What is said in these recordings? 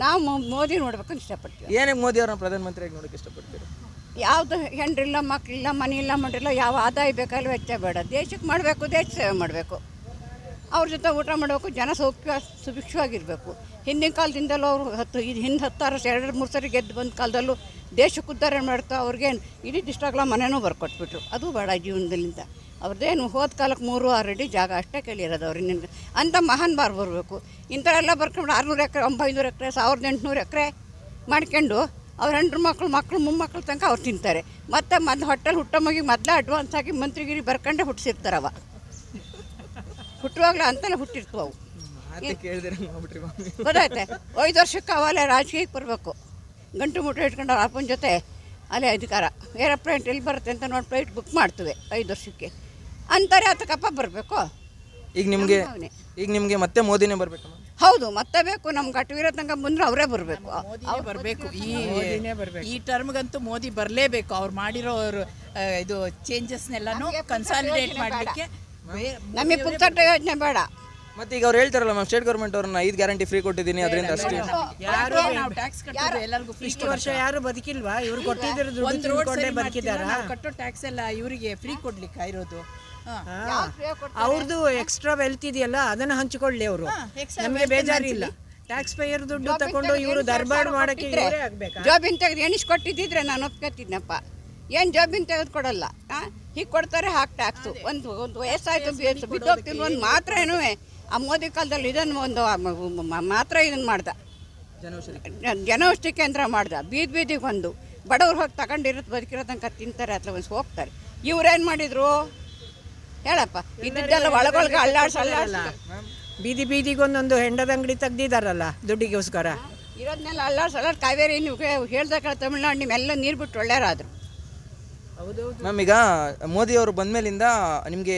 ನಾವು ಮೋದಿ ನೋಡ್ಬೇಕಂತ ಇಷ್ಟಪಡ್ತೀವಿ. ಏನಕ್ಕೆ ಮೋದಿ ಅವ್ರನ್ನ ಪ್ರಧಾನಮಂತ್ರಿಯಾಗಿ ನೋಡೋಕೆ ಇಷ್ಟಪಡ್ತೀರಿ? ಯಾವುದು ಹೆಂಡ್ರಿಲ್ಲ, ಮಕ್ಕಳಿಲ್ಲ, ಮನೆ ಇಲ್ಲ, ಮಡ್ರಿಲ್ಲ, ಯಾವ ಆದಾಯ ಬೇಕಲ್ಲ ವೆಚ್ಚ ಬೇಡ. ದೇಶಕ್ಕೆ ಮಾಡಬೇಕು, ದೇಶ ಸೇವೆ ಮಾಡಬೇಕು, ಅವ್ರ ಜೊತೆ ಊಟ ಮಾಡಬೇಕು, ಜನ ಸುಭಿಕ್ಷವಾಗಿರಬೇಕು. ಹಿಂದಿನ ಕಾಲದಿಂದಲೂ ಅವರು ಹಿಂದೆ 10 ವರ್ಷ 2-3 ಸರಿ ಗೆದ್ದು ಬಂದ ಕಾಲದಲ್ಲೂ ದೇಶಕ್ಕೆ ಉದ್ಧಾರ ಮಾಡ್ತಾ ಅವ್ರಿಗೇನು ಇಷ್ಟಾಗಲ್ಲ ಮನೆಯೂ ಬರ್ಕೊಟ್ಬಿಟ್ರು. ಅದು ಬೇಡ ಜೀವನದಲ್ಲಿಂದ. ಅವ್ರದ್ದೇನು ಹೋದ ಕಾಲಕ್ಕೆ 3-6 ಅಡಿ ಜಾಗ ಅಷ್ಟೇ ಕೇಳಿರೋದು ಅವ್ರು. ನಿನ್ಗೆ ಅಂಥ ಮಹಾನ್ ಬರಬೇಕು. ಇಂಥವೆಲ್ಲ ಬರ್ಕೊಂಡು 600 ಎಕರೆ 900 ಎಕರೆ 1800 ಎಕರೆ ಮಾಡ್ಕೊಂಡು ಅವ್ರ ಹೆಂಡ್ರು ಮಕ್ಕಳು ಮೊಮ್ಮಕ್ಕಳು ತನಕ ಅವ್ರು ತಿಂತಾರೆ. ಮತ್ತು ಹೊಟ್ಟೆಲಿ ಹುಟ್ಟೋ ಮಗಿಗೆ ಮೊದಲೇ ಅಡ್ವಾನ್ಸ್ ಆಗಿ ಮಂತ್ರಿಗಿರಿ ಬರ್ಕೊಂಡೆ ಹುಟ್ಟಿಸಿರ್ತಾರವ. ಹುಟ್ಟುವಾಗಲೇ ಅಂತೆಲ್ಲ ಹುಟ್ಟಿರ್ತು ಅವು. ಗೊತ್ತಾಯ್ತೆ 5 ವರ್ಷಕ್ಕೆ ಅವಲ್ಲೇ ರಾಜಕೀಯಕ್ಕೆ ಬರಬೇಕು. ಗಂಟು ಮುಟ್ಟು ಇಟ್ಕೊಂಡು ಅವ್ರ ಅಪ್ಪನ ಜೊತೆ ಅಲ್ಲೇ ಅಧಿಕಾರ ಏರೋಪ್ಲೇನ್ ಎಲ್ಲಿ ಬರುತ್ತೆ ಅಂತ ನೋಡಿ ಫ್ಲೈಟ್ ಬುಕ್ ಮಾಡ್ತೇವೆ 5 ವರ್ಷಕ್ಕೆ ಅಂತಾರೆ. ಅದಕ್ಕಪ್ಪ ಬರಬೇಕು. ಈಗ ನಿಮಗೆ ಮತ್ತೆ ಮೋದಿನೇ ಬರಬೇಕು? ಹೌದು, ಮತ್ತೆ ಬೇಕು. ನಮ್ಗೆ ಅಟವೀರ ತನಕ ಮುಂದೆ ಅವರೇ ಬರಬೇಕು. ಬರಬೇಕು. ಈ ಟರ್ಮ್ಗಂತೂ ಮೋದಿ ಬರಲೇಬೇಕು. ಅವ್ರು ಮಾಡಿರೋ ಇದು ಚೇಂಜಸ್ನೆಲ್ಲನೂ ಕನ್ಸಾಲಿಡೇಟ್ ಮಾಡಲಿಕ್ಕೆ ನಮಗೆ ಪುಕ್ಸಟ್ಟೆ ಯೋಜನೆ ಬೇಡ. ಮತ್ತೆ ಈಗ ಅವ್ರು ಹೇಳ್ತಾರಲ್ಲ ಮ್ಯಾಮ್, ಸ್ಟೇಟ್ ಗೌರ್ಮೆಂಟ್ ಅವ್ರನ್ನ 5 ಗ್ಯಾರಂಟಿ ಫ್ರೀ ಕೊಟ್ಟಿದ್ದೀನಿ, ಅದರಿಂದ ಅಷ್ಟೇ. ಯಾರು ನಾವು ಟ್ಯಾಕ್ಸ್ ಕಟ್ಟೋದು ಎಲ್ಲರಿಗೂ ಫ್ರೀ. ಇಷ್ಟು ವರ್ಷ ಯಾರು ಬದುಕಿಲ್ವಾ? ಇವ್ರು ಕೊಟ್ಟಿದ್ರು ದುಡ್ಡು ತಿಳ್ಕೊಂಡೇ ಬದುಕಿದಾರ. ಕಟ್ಟೋ ಟ್ಯಾಕ್ಸ್ ಎಲ್ಲ ಇವರಿಗೆ ಫ್ರೀ ಕೊಡ್ಲಿಕ್ಕೆ ಇರೋದು. ಅವ್ರದ್ದು ಎಕ್ಸ್ಟ್ರಾ ವೆಲ್ತ್ ಇದೆಯಲ್ಲ, ಅದನ್ನ ಹಂಚಿಕೊಳ್ಳಿ ಅವರು. ನಮಗೆ ಬೇಜಾರಿಲ್ಲ. ಟ್ಯಾಕ್ಸ್ ಪೇಯರ್ ದುಡ್ಡು ತಗೊಂಡು ಇವರು ದರ್ಬಾರ್ ಮಾಡಕ್ಕೆ ಇವರೇ ಆಗ್ಬೇಕಾ? ಜಾಬಿನ ತೆಗೆದು ಎಣಿಸ್ಕೊಟ್ಟಿದ್ದಿದ್ರೆ ನಾನು ಒಪ್ಕೊತಿದ್ನಪ್ಪ. ಏನು ಜಾಬಿನ ತೆಗೆದು ಕೊಡಲ್ಲ. ಹೀಗೆ ಕೊಡ್ತಾರೆ, ಹಾಕಿ ಟ್ಯಾಕ್ಸು. ಒಂದು ವಯಸ್ಸಾಯ್ತು ಬಿದ್ದೋಗ್ತಿಲ್ಲ ಒಂದು ಮಾತ್ರ ಏನೂ ಆ ಮೋದಿ ಕಾಲದಲ್ಲಿ ಇದನ್ನು ಒಂದು ಮಾತ್ರ ಇದನ್ನು ಮಾಡ್ದ, ಜನೌಷಧಿ ಕೇಂದ್ರ ಮಾಡ್ದ. ಬೀದಿಗೆ ಒಂದು ಬಡವ್ರು ಹೋಗಿ ತಗೊಂಡಿರೋದು ಬದುಕಿರೋ ತನಕ ತಿಂತಾರೆ ಅಥವಾ ಒಂದು ಹೋಗ್ತಾರೆ. ಇವ್ರೇನು ಮಾಡಿದ್ರು ಹೇಳಪ್ಪ? ಇದ್ದೆಲ್ಲ ಒಳಗೊಳಗೆ ಅಲ್ಲಾಡ್ಸ ಬೀದಿಗೊಂದೊಂದು ಹೆಂಡದ ಅಂಗಡಿ ತೆಗ್ದಿದಾರಲ್ಲ ದುಡ್ಡಿಗೋಸ್ಕರ. ಇರೋದನ್ನೆಲ್ಲ ಅಲ್ಲಾಡ್ಸ ಕಾವೇರಿ ನೀವು ಹೇಳ್ದಾಗ ತಮಿಳ್ನಾಡು ನಿಮ್ಮೆಲ್ಲ ನೀರು ಬಿಟ್ಟು ಒಳ್ಳೆಯರಾದ್ರು. ಮ್ಯಾಮ್, ಈಗ ಮೋದಿ ಅವರು ಬಂದ್ಮೇಲಿಂದ ನಿಮಗೆ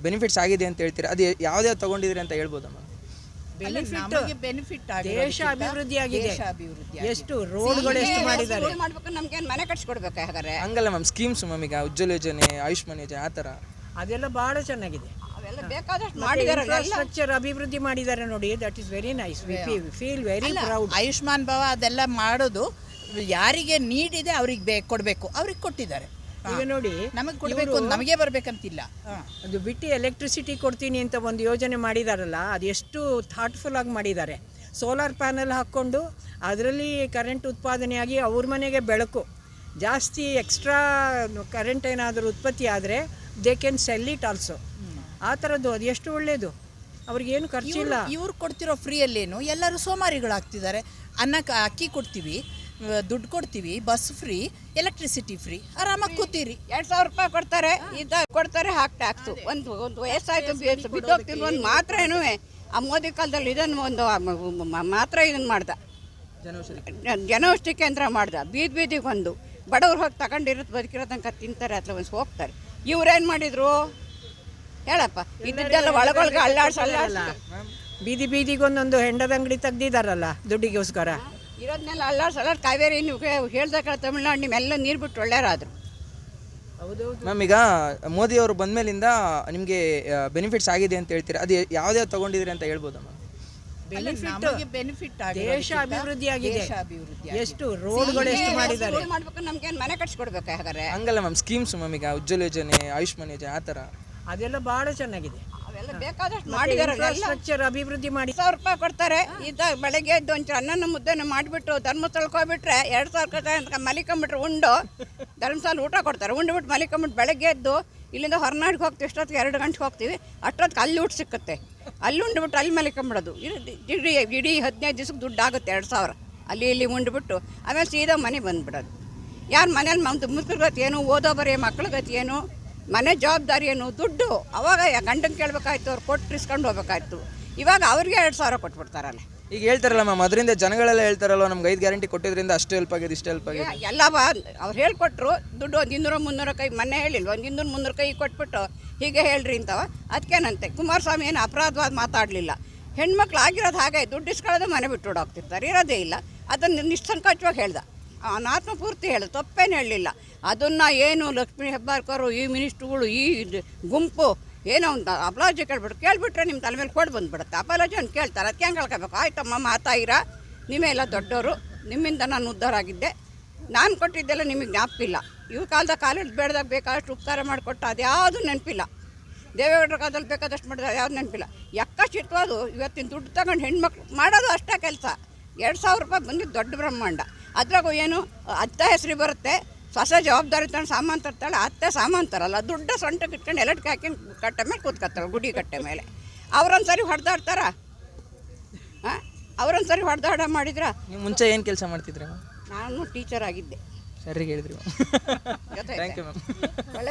ಬೆನಿಫಿಟ್ಸ್ ಆಗಿದೆ ಅಂತ ಹೇಳ್ತೀರಾ, ಅದು ಯಾವ್ದಾವ್ದು ತಗೊಂಡಿದ್ರಿ ಅಂತ ಹೇಳ್ಬೋದಾ ಮ್ಯಾಮ್? ಬೆನಿಫಿಟ್ ದೇಶ ಅಭಿವೃದ್ಧಿ ಆಗಿದೆ. ಎಷ್ಟು ರೋಡ್ಗಳು ಎಷ್ಟು ಮಾಡಿದ್ದಾರೆ. ನಮ್ಗೇನು ಮನೆ ಕಟ್ಸ್ಕೊಡ್ಬೇಕು ಹಾಗಾದ್ರೆ? ಹಂಗಲ್ಲ ಮ್ಯಾಮ್, ಸ್ಕೀಮ್ಸ್ ಮ್ಯಾಮ್, ಈಗ ಉಜ್ವಲ ಯೋಜನೆ, ಆಯುಷ್ಮಾನ್ ಯೋಜನೆ, ಆ ಥರ ಅದೆಲ್ಲ ಬಹಳ ಚೆನ್ನಾಗಿದೆ. ಅವೆಲ್ಲ ಬೇಕಾದಷ್ಟು ಮಾಡಿದ್ದಾರೆ. ಇನ್ಫ್ರಾಸ್ಟ್ರಕ್ಚರ್ ಅಭಿವೃದ್ಧಿ ಮಾಡಿದ್ದಾರೆ ನೋಡಿ. That is very nice. Feel very proud. Ayushman ಭವ ಅದೆಲ್ಲ ಮಾಡೋದು ಯಾರಿಗೆ ನೀಡಿದೆ ಅವ್ರಿಗೆ ಕೊಡಬೇಕು. ಅವ್ರಿಗೆ ಕೊಟ್ಟಿದ್ದಾರೆ. ಈಗ ನೋಡಿ, ನಮಗೆ ಕೊಡಬೇಕು, ನಮಗೆ ಬರಬೇಕಂತಿಲ್ಲ. ಅದು ಬಿಟ್ಟು ಎಲೆಕ್ಟ್ರಿಸಿಟಿ ಕೊಡ್ತೀನಿ ಅಂತ ಒಂದು ಯೋಜನೆ ಮಾಡಿದಾರಲ್ಲ, ಅದು ಎಷ್ಟು ಥಾಟ್ಫುಲ್ ಆಗಿ ಮಾಡಿದ್ದಾರೆ. ಸೋಲಾರ್ ಪ್ಯಾನಲ್ ಹಾಕ್ಕೊಂಡು ಅದರಲ್ಲಿ ಕರೆಂಟ್ ಉತ್ಪಾದನೆಯಾಗಿ ಅವ್ರ ಮನೆಗೆ ಬೆಳಕು ಜಾಸ್ತಿ ಎಕ್ಸ್ಟ್ರಾ ಕರೆಂಟ್ ಏನಾದರೂ ಉತ್ಪತ್ತಿ ಆದರೆ they can sell it also. ಆ ಥರದ್ದು ಅದು ಎಷ್ಟು ಒಳ್ಳೆಯದು. ಅವ್ರಿಗೇನು ಖರ್ಚಿಲ್ಲ. ಇವ್ರು ಕೊಡ್ತಿರೋ ಫ್ರೀಯಲ್ಲೇನು ಎಲ್ಲರೂ ಸೋಮಾರಿಗಳಾಗ್ತಿದ್ದಾರೆ. ಅಕ್ಕಿ ಕೊಡ್ತೀವಿ, ದುಡ್ಡು ಕೊಡ್ತೀವಿ, ಬಸ್ ಫ್ರೀ, ಎಲೆಕ್ಟ್ರಿಸಿಟಿ ಫ್ರೀ, ಆರಾಮಾಗಿ ಕೂತೀರಿ. 2000 ರೂಪಾಯಿ ಕೊಡ್ತಾರೆ ಹಾಕಿ ಟ್ಯಾಕ್ಸು. ಒಂದು ವಯಸ್ಸಾಯ್ತು ಬಿದ್ದೋಗ್ತಿಲ್ಲ ಒಂದು ಮಾತ್ರ ಏನೂ ಆ ಮೋದಿ ಕಾಲದಲ್ಲಿ ಇದನ್ನು ಒಂದು ಮಾತ್ರ ಇದನ್ನು ಮಾಡ್ದ, ಜನೌಷಧಿ ಕೇಂದ್ರ ಮಾಡ್ದ. ಬೀದಿಗೆ ಒಂದು ಬಡವ್ರು ಹೋಗಿ ತಗೊಂಡಿರೋದು ಬದುಕಿರೋ ತನಕ ತಿಂತಾರೆ ಅಥವಾ ಒಂದು ಹೋಗ್ತಾರೆ. ಇವ್ರೇನು ಮಾಡಿದ್ರು ಹೇಳಪ್ಪ? ಇದ್ದೆಲ್ಲ ಒಳಗೊಳಗೆ ಅಲ್ಲಾಡ್ಸ ಬೀದಿಗೊಂದೊಂದು ಹೆಂಡದ ಅಂಗಡಿ ತೆಗ್ದಿದಾರಲ್ಲ ದುಡ್ಡಿಗೋಸ್ಕರ. ಇರೋದನ್ನೆಲ್ಲ ಅಲ್ಲಾಡ್ಸ ಕಾವೇರಿ ನೀವು ಹೇಳ್ದಾಗ ತಮಿಳ್ನಾಡು ನಿಮ್ಮೆಲ್ಲ ನೀರು ಬಿಟ್ಟು ಒಳ್ಳೆಯರಾದ್ರು. ಮ್ಯಾಮ್, ಈಗ ಮೋದಿ ಅವರು ಬಂದ್ಮೇಲಿಂದ ನಿಮಗೆ ಬೆನಿಫಿಟ್ಸ್ ಆಗಿದೆ ಅಂತ ಹೇಳ್ತೀರಾ, ಅದು ಯಾವ್ದಾವ್ದು ತಗೊಂಡಿದ್ರಿ ಅಂತ ಹೇಳ್ಬೋದಾ ಮ್ಯಾಮ್? ಬೆನಿಫಿಟ್ ದೇಶ ಅಭಿವೃದ್ಧಿ ಆಗಿದೆ. ಎಷ್ಟು ರೋಡ್ಗಳು ಎಷ್ಟು ಮಾಡಿದ್ದಾರೆ. ನಮ್ಗೇನು ಮನೆ ಕಟ್ಸ್ಕೊಡ್ಬೇಕು ಹಾಗಾದ್ರೆ? ಹಂಗಲ್ಲ ಮ್ಯಾಮ್, ಸ್ಕೀಮ್ಸ್ ಮ್ಯಾಮ್, ಈಗ ಉಜ್ವಲ ಯೋಜನೆ, ಆಯುಷ್ಮಾನ್ ಯೋಜನೆ, ಆ ಥರ ಅದೆಲ್ಲ ಬಹಳ ಚೆನ್ನಾಗಿದೆ. ಅವೆಲ್ಲ ಬೇಕಾದಷ್ಟು ಮಾಡಿದ್ದಾರೆ. ಇನ್ಫ್ರಾಸ್ಟ್ರಕ್ಚರ್ ಅಭಿವೃದ್ಧಿ ಮಾಡಿ 1000 ರೂಪಾಯಿ ಕೊಡ್ತಾರೆ. ಬೆಳಗ್ಗೆ ಎದ್ದು ಒಂಚೂರು ಅನ್ನನ ಮುದ್ದೆನ ಮಾಡಿಬಿಟ್ಟು ಧರ್ಮಸ್ಥಳಕ್ಕೆ ಹೋಗ್ಬಿಟ್ರೆ 2000 ರೂಪಾಯಿ ಮಲಿಕೊಂಬಿಟ್ರೆ ಉಂಡು ಧರ್ಮಸ್ಥಳ ಊಟ ಕೊಡ್ತಾರೆ. ಉಂಡುಬಿಟ್ಟು ಮಲಿಕೊಂಬಿಟ್ಟು ಬೆಳಗ್ಗೆ ಎದ್ದು ಇಲ್ಲಿಂದ ಹೊರನಾಡಿಗೆ ಹೋಗ್ತೀವಿ. ಇಷ್ಟೊತ್ತಿಗೆ 2 ಗಂಟೆಗೆ ಹೋಗ್ತೀವಿ. ಅಷ್ಟೊತ್ತಿಗೆ ಅಲ್ಲಿ ಊಟ ಸಿಕ್ಕುತ್ತೆ. ಅಲ್ಲಿ ಉಂಡುಬಿಟ್ಟು ಅಲ್ಲಿ ಮಲಿಕೊಂಬಿಡೋದು. ಇಡೀ 15 ದಿವ್ಸಕ್ಕೆ ದುಡ್ಡು ಆಗುತ್ತೆ 2000. ಅಲ್ಲಿ ಇಲ್ಲಿ ಉಂಡುಬಿಟ್ಟು ಆಮೇಲೆ ಸೀದಾ ಮನೆ ಬಂದುಬಿಡೋದು. ಯಾರು ಮನೇಲಿ ಮುದುಕರ ಗತಿ ಏನು, ಓದೋ ಬರೀ ಮಕ್ಳ ಗತಿ ಏನು, ಮನೆ ಜವಾಬ್ದಾರಿ ಏನು, ದುಡ್ಡು ಅವಾಗ ಗಂಡನ ಕೇಳಬೇಕಾಯ್ತು, ಅವ್ರು ಕೊಟ್ಟು ಇಸ್ಕೊಂಡು ಹೋಗ್ಬೇಕಾಯ್ತು. ಇವಾಗ ಅವ್ರಿಗೆ 2000 ಕೊಟ್ಬಿಡ್ತಾರಲ್ಲ. ಈಗ ಹೇಳ್ತಾರಲ್ಲ ಮ್ಯಾಮ್, ಅದರಿಂದ ಜನಗಳೆಲ್ಲ ಹೇಳ್ತಾರಲ್ಲ ನಮ್ಗೆ 5 ಗ್ಯಾರಂಟಿ ಕೊಟ್ಟಿದ್ರಿಂದ ಅಷ್ಟು ಹೆಲ್ಪ್ ಆಗಿದೆ, ಇಷ್ಟು ಹೆಲ್ಪ್ ಆಗಿದೆ ಎಲ್ಲ ಅವ್ರು ಹೇಳ್ಕೊಟ್ರು. ದುಡ್ಡು 100-300 ಕೈ ಮೊನ್ನೆ ಹೇಳಿಲ್ವ, 100-300 ಕೈ ಕೊಟ್ಬಿಟ್ಟು ಹೀಗೆ ಹೇಳ್ರಿ ಇಂಥವ. ಅದಕ್ಕೇನಂತೆ ಕುಮಾರಸ್ವಾಮಿ ಏನು ಅಪರಾಧವಾದ ಮಾತಾಡಲಿಲ್ಲ. ಹೆಣ್ಮಕ್ಳು ಆಗಿರೋದು ಹಾಗೆ ದುಡ್ಡು ಇಸ್ಕೊಳ್ಳೋದು ಮನೆ ಬಿಟ್ಟು ಓಡೋಗ್ತಿರ್ತಾರೆ, ಇರೋದೇ ಇಲ್ಲ. ಅದನ್ನು ನಿಸ್ಸಂಕೋಚವಾಗಿ ಹೇಳ್ದ, ಆತ್ಮಪೂರ್ತಿ ಹೇಳ್ದ, ತಪ್ಪೇನು ಹೇಳಲಿಲ್ಲ. ಅದನ್ನು ಏನು ಲಕ್ಷ್ಮೀ ಹೆಬ್ಬಾಳ್ಕರು, ಈ ಮಿನಿಸ್ಟ್ರುಗಳು, ಈ ಗುಂಪು ಏನೋ ಒಂದು ಅಪಲಾಜಿ ಕೇಳ್ಬಿಟ್ರೆ ನಿಮ್ಮ ತಲೆ ಮೇಲೆ ಕೊಟ್ಟು ಬಂದುಬಿಡುತ್ತೆ. ಅಪಲಾಜಿ ಒಂದು ಕೇಳ್ತಾರೆ, ಅದಕ್ಕೆ ಹೆಂಗೆ ಕೇಳ್ಕೋಬೇಕು? ಆಯ್ತಮ್ಮ ಮಾತಾಯಿರ ನೀವೇ ಎಲ್ಲ ದೊಡ್ಡವರು, ನಿಮ್ಮಿಂದ ನಾನು ಉದ್ಧಾರ ಆಗಿದ್ದೆ. ನಾನು ಕೊಟ್ಟಿದ್ದೆಲ್ಲ ನಿಮಗೆ ಜ್ಞಾಪಕ ಇಲ್ಲ. ಇವು ಕಾಲದಾಗ ಕಾಲೇಜ್ ಬೇಡದಾಗ ಬೇಕಾದಷ್ಟು ಉಪಕಾರ ಮಾಡಿಕೊಟ್ಟು ಅದ್ಯಾವುದು ನೆನಪಿಲ್ಲ. ದೇವೇಗೌಡರ ಕಾಲದಲ್ಲಿ ಬೇಕಾದಷ್ಟು ಮಾಡಿದ್ರೆ ಯಾವ್ದು ನೆನಪಿಲ್ಲ. ಯಕ್ಕಚಿತ್ವಾದು ಇವತ್ತಿನ ದುಡ್ಡು ತಗೊಂಡು ಹೆಣ್ಮಕ್ಳು ಮಾಡೋದು ಅಷ್ಟೇ ಕೆಲಸ. 2,000 ರೂಪಾಯಿ ಬಂದಿದ್ದು ದೊಡ್ಡ ಬ್ರಹ್ಮಾಂಡ. ಅದ್ರಾಗೂ ಏನು ಅತ್ತೆ ಹೆಸರು ಬರುತ್ತೆ, ಹೊಸ ಜವಾಬ್ದಾರಿ ತಗೊಂಡು ಸಾಮಾನು ತರ್ತಾಳೆ. ಅತ್ತೆ ಸಾಮಾನು ತರಲ್ಲ, ದುಡ್ಡು ಸೊಂಟಕ್ಕೆ ಇಟ್ಕೊಂಡು ಎಲ್ಲಟಕ್ಕೆ ಹಾಕಿ ಕಟ್ಟೆ ಮೇಲೆ ಕೂತ್ಕೊತಾಳೆ, ಗುಡಿ ಕಟ್ಟೆ ಮೇಲೆ. ಅವ್ರೊಂದು ಸರಿ ಹೊಡೆದಾಡ್ತಾರ? ಹಾಂ, ಅವ್ರೊಂದು ಸರಿ ಹೊಡೆದಾಡ ಮಾಡಿದ್ರ? ನೀವು ಮುಂಚೆ ಏನು ಕೆಲಸ ಮಾಡ್ತಿದ್ರಿ ಮ್ಯಾಮ್? ನಾನು ಟೀಚರ್ ಆಗಿದ್ದೆ. ಸರಿಗೆ ಹೇಳಿದ್ರಿ ಮ್ಯಾಮ್. Thank you ma'am.